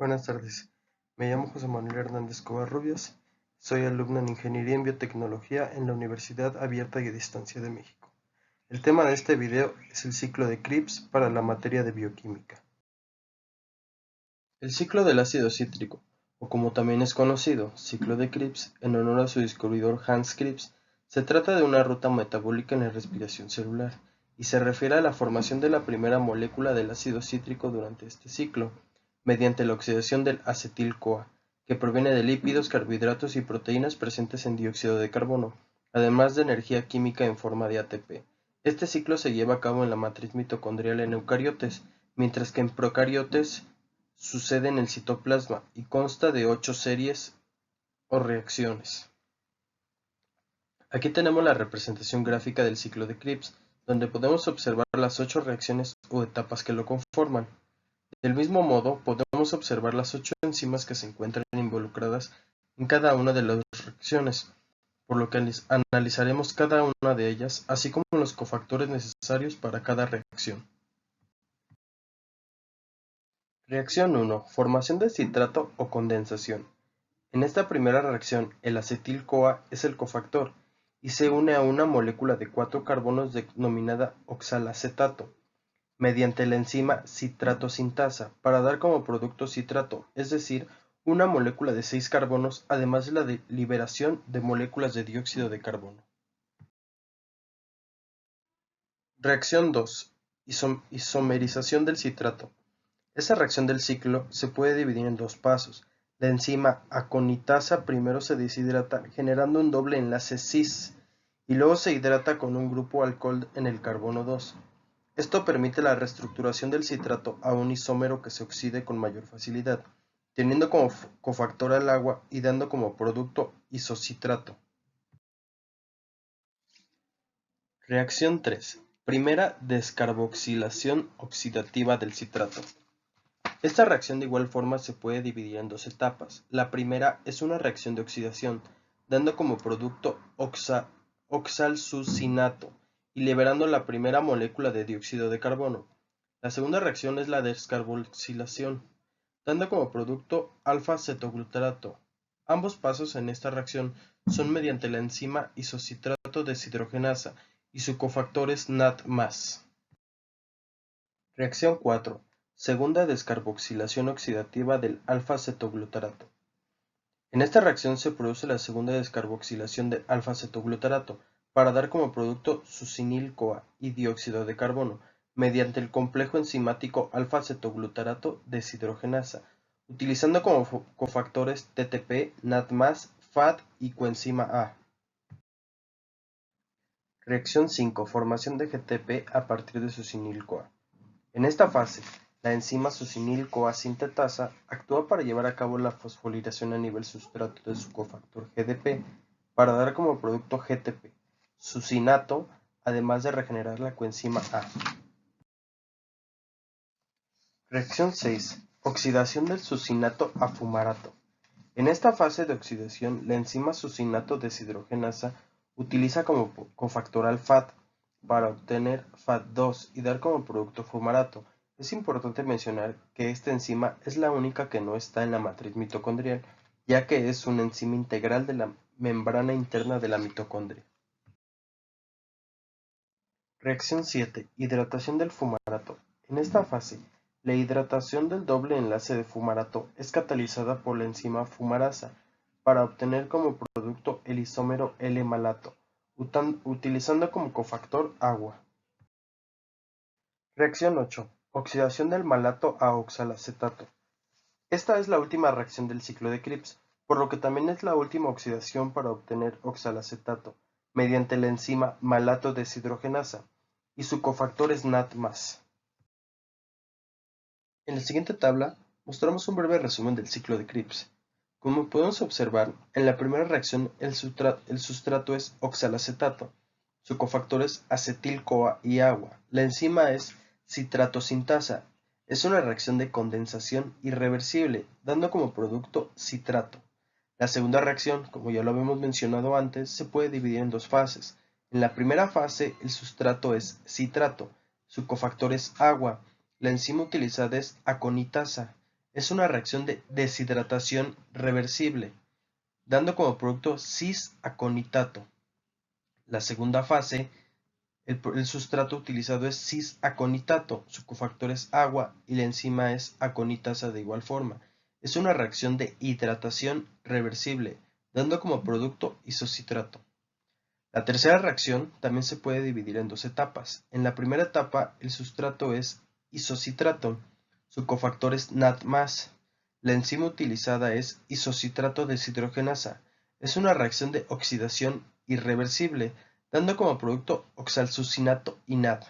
Buenas tardes, me llamo José Manuel Hernández Covarrubias, soy alumno en Ingeniería en Biotecnología en la Universidad Abierta y a Distancia de México. El tema de este video es el ciclo de Krebs para la materia de bioquímica. El ciclo del ácido cítrico, o como también es conocido, ciclo de Krebs, en honor a su descubridor Hans Krebs, se trata de una ruta metabólica en la respiración celular, y se refiere a la formación de la primera molécula del ácido cítrico durante este ciclo, mediante la oxidación del acetil-CoA, que proviene de lípidos, carbohidratos y proteínas presentes en dióxido de carbono, además de energía química en forma de ATP. Este ciclo se lleva a cabo en la matriz mitocondrial en eucariotes, mientras que en procariotes sucede en el citoplasma y consta de 8 series o reacciones. Aquí tenemos la representación gráfica del ciclo de Krebs, donde podemos observar las 8 reacciones o etapas que lo conforman. Del mismo modo, podemos observar las 8 enzimas que se encuentran involucradas en cada una de las reacciones, por lo que analizaremos cada una de ellas, así como los cofactores necesarios para cada reacción. Reacción 1. Formación de citrato o condensación. En esta primera reacción, el acetil-CoA es el cofactor y se une a una molécula de 4 carbonos denominada oxalacetato, mediante la enzima citrato-sintasa, para dar como producto citrato, es decir, una molécula de 6 carbonos, además de la liberación de moléculas de dióxido de carbono. Reacción 2. Isomerización del citrato. Esta reacción del ciclo se puede dividir en dos pasos. La enzima aconitasa primero se deshidrata generando un doble enlace cis y luego se hidrata con un grupo alcohol en el carbono 2. Esto permite la reestructuración del citrato a un isómero que se oxide con mayor facilidad, teniendo como cofactor al agua y dando como producto isocitrato. Reacción 3. Primera descarboxilación oxidativa del citrato. Esta reacción de igual forma se puede dividir en dos etapas. La primera es una reacción de oxidación, dando como producto oxalsucinato y liberando la primera molécula de dióxido de carbono. La segunda reacción es la descarboxilación, dando como producto alfa-cetoglutarato. Ambos pasos en esta reacción son mediante la enzima isocitrato deshidrogenasa y su cofactor es NAD+. Reacción 4. Segunda descarboxilación oxidativa del alfa-cetoglutarato. En esta reacción se produce la segunda descarboxilación del alfa-cetoglutarato para dar como producto succinil-CoA y dióxido de carbono mediante el complejo enzimático alfa-cetoglutarato deshidrogenasa, utilizando como cofactores TTP, NAD+, FAD y coenzima A. Reacción 5. Formación de GTP a partir de succinil-CoA. En esta fase, la enzima succinil-CoA sintetasa actúa para llevar a cabo la fosforilación a nivel sustrato de su cofactor GDP para dar como producto GTP, succinato, además de regenerar la coenzima A. Reacción 6. Oxidación del succinato a fumarato. En esta fase de oxidación, la enzima succinato deshidrogenasa utiliza como cofactor FAD para obtener FAD2 y dar como producto fumarato. Es importante mencionar que esta enzima es la única que no está en la matriz mitocondrial, ya que es una enzima integral de la membrana interna de la mitocondria. Reacción 7. Hidratación del fumarato. En esta fase, la hidratación del doble enlace de fumarato es catalizada por la enzima fumarasa para obtener como producto el isómero L-malato, utilizando como cofactor agua. Reacción 8. Oxidación del malato a oxalacetato. Esta es la última reacción del ciclo de Krebs, por lo que también es la última oxidación para obtener oxalacetato, mediante la enzima malato deshidrogenasa, y su cofactor es NAD+. En la siguiente tabla mostramos un breve resumen del ciclo de Krebs. Como podemos observar, en la primera reacción el sustrato es oxalacetato, su cofactor es acetil-CoA y agua. La enzima es citrato-sintasa. Es una reacción de condensación irreversible, dando como producto citrato. La segunda reacción, como ya lo habíamos mencionado antes, se puede dividir en dos fases. En la primera fase, el sustrato es citrato, su cofactor es agua. La enzima utilizada es aconitasa. Es una reacción de deshidratación reversible, dando como producto cis-aconitato. La segunda fase, el sustrato utilizado es cis-aconitato, su cofactor es agua y la enzima es aconitasa de igual forma. Es una reacción de hidratación reversible, dando como producto isocitrato. La tercera reacción también se puede dividir en dos etapas. En la primera etapa, el sustrato es isocitrato, su cofactor es NAD+. La enzima utilizada es isocitrato deshidrogenasa. Es una reacción de oxidación irreversible, dando como producto oxalsucinato y NAD.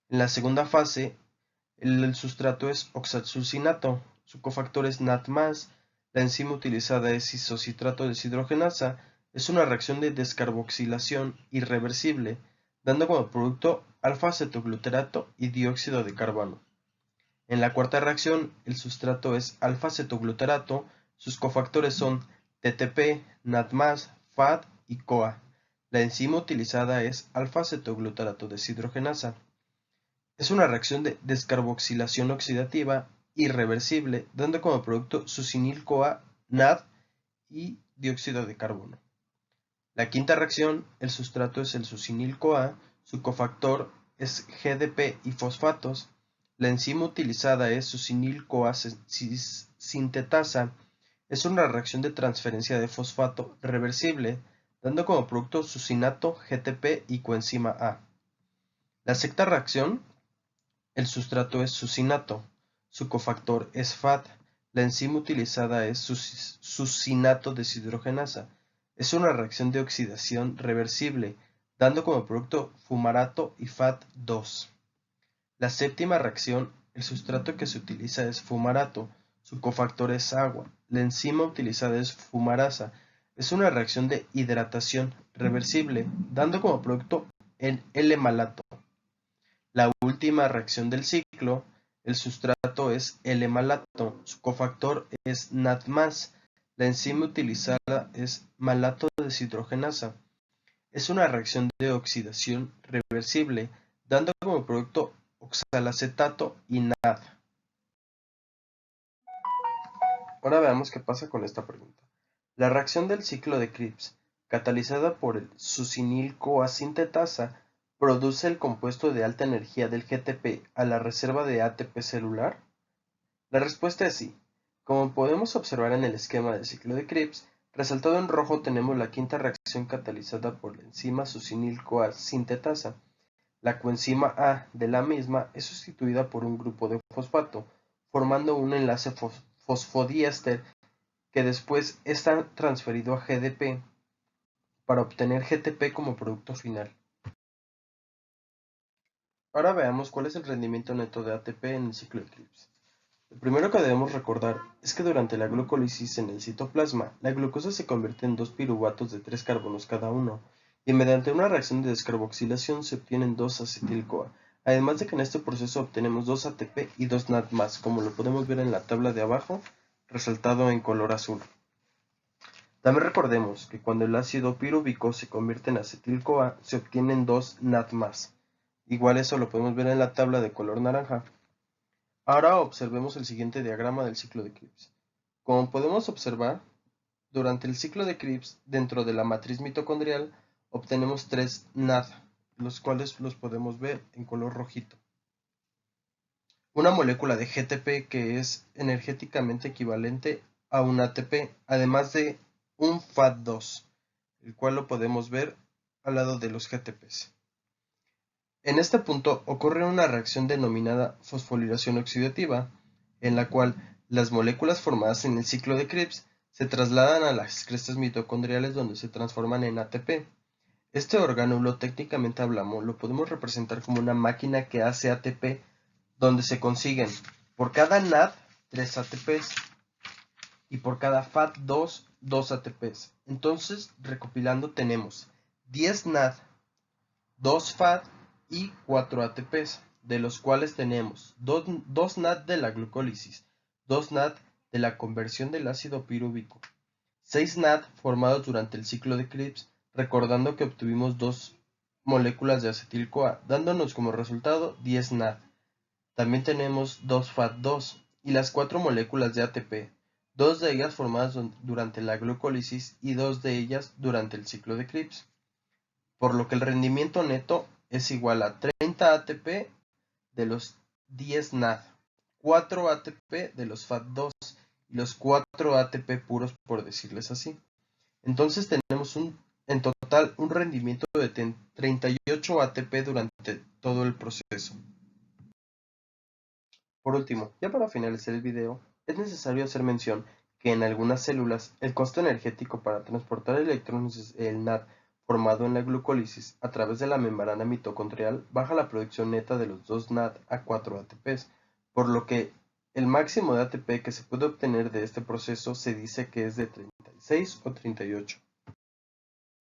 En la segunda fase, el sustrato es oxalsucinato, su cofactor es NAD+, la enzima utilizada es isocitrato deshidrogenasa, es una reacción de descarboxilación irreversible, dando como producto alfa-cetoglutarato y dióxido de carbono. En la cuarta reacción, el sustrato es alfa-cetoglutarato, sus cofactores son TTP, NAD+, FAD y CoA. La enzima utilizada es alfa-cetoglutarato deshidrogenasa. Es una reacción de descarboxilación oxidativa irreversible, dando como producto succinil-CoA, NAD y dióxido de carbono. La quinta reacción, el sustrato es el succinil-CoA, su cofactor es GDP y fosfatos. La enzima utilizada es succinil-CoA sintetasa. Es una reacción de transferencia de fosfato reversible, dando como producto succinato, GTP y coenzima A. La sexta reacción, el sustrato es succinato, su cofactor es FAD, la enzima utilizada es succinato deshidrogenasa. Es una reacción de oxidación reversible, dando como producto fumarato y FAD2. La séptima reacción, el sustrato que se utiliza es fumarato, su cofactor es agua, la enzima utilizada es fumarasa. Es una reacción de hidratación reversible, dando como producto el L-malato. La última reacción del ciclo, el sustrato es L-malato, su cofactor es NAD+, la enzima utilizada es malato deshidrogenasa. Es una reacción de oxidación reversible, dando como producto oxalacetato y NAD. Ahora veamos qué pasa con esta pregunta. La reacción del ciclo de Krebs, catalizada por el succinil-CoA sintetasa, ¿produce el compuesto de alta energía del GTP a la reserva de ATP celular? La respuesta es sí. Como podemos observar en el esquema del ciclo de Krebs, resaltado en rojo tenemos la quinta reacción catalizada por la enzima succinil-CoA sintetasa. La coenzima A de la misma es sustituida por un grupo de fosfato, formando un enlace fosfodiéster que después está transferido a GDP para obtener GTP como producto final. Ahora veamos cuál es el rendimiento neto de ATP en el ciclo de Krebs. Lo primero que debemos recordar es que durante la glucólisis en el citoplasma, la glucosa se convierte en 2 piruvatos de 3 carbonos cada uno, y mediante una reacción de descarboxilación se obtienen 2 acetil-CoA, además de que en este proceso obtenemos 2 ATP y 2 NAD+, como lo podemos ver en la tabla de abajo, resaltado en color azul. También recordemos que cuando el ácido pirúvico se convierte en acetil-CoA, se obtienen 2 NAD+. Igual eso lo podemos ver en la tabla de color naranja. Ahora observemos el siguiente diagrama del ciclo de Krebs. Como podemos observar, durante el ciclo de Krebs, dentro de la matriz mitocondrial, obtenemos 3 NAD, los cuales los podemos ver en color rojito. Una molécula de GTP que es energéticamente equivalente a un ATP, además de un FAD2, el cual lo podemos ver al lado de los GTPs. En este punto ocurre una reacción denominada fosforilación oxidativa, en la cual las moléculas formadas en el ciclo de Krebs se trasladan a las crestas mitocondriales donde se transforman en ATP. Este orgánulo, técnicamente hablamos, lo podemos representar como una máquina que hace ATP, donde se consiguen por cada NAD 3 ATPs y por cada FAD2 2 ATPs. Entonces, recopilando, tenemos 10 NAD, 2 FAD y 4 ATPs, de los cuales tenemos 2 NAD de la glucólisis, 2 NAD de la conversión del ácido pirúvico, 6 NAD formados durante el ciclo de Krebs, recordando que obtuvimos 2 moléculas de acetil-CoA, dándonos como resultado 10 NAD. También tenemos 2 FAD2 y las 4 moléculas de ATP, 2 de ellas formadas durante la glucólisis y 2 de ellas durante el ciclo de Krebs, por lo que el rendimiento neto es igual a 30 ATP de los 10 NAD, 4 ATP de los FAT2 y los 4 ATP puros, por decirles así. Entonces tenemos en total un rendimiento de 38 ATP durante todo el proceso. Por último, ya para finalizar el video, es necesario hacer mención que en algunas células el costo energético para transportar electrones del NAD formado en la glucólisis a través de la membrana mitocondrial baja la producción neta de los dos NAD a 4 ATPs, por lo que el máximo de ATP que se puede obtener de este proceso se dice que es de 36 o 38.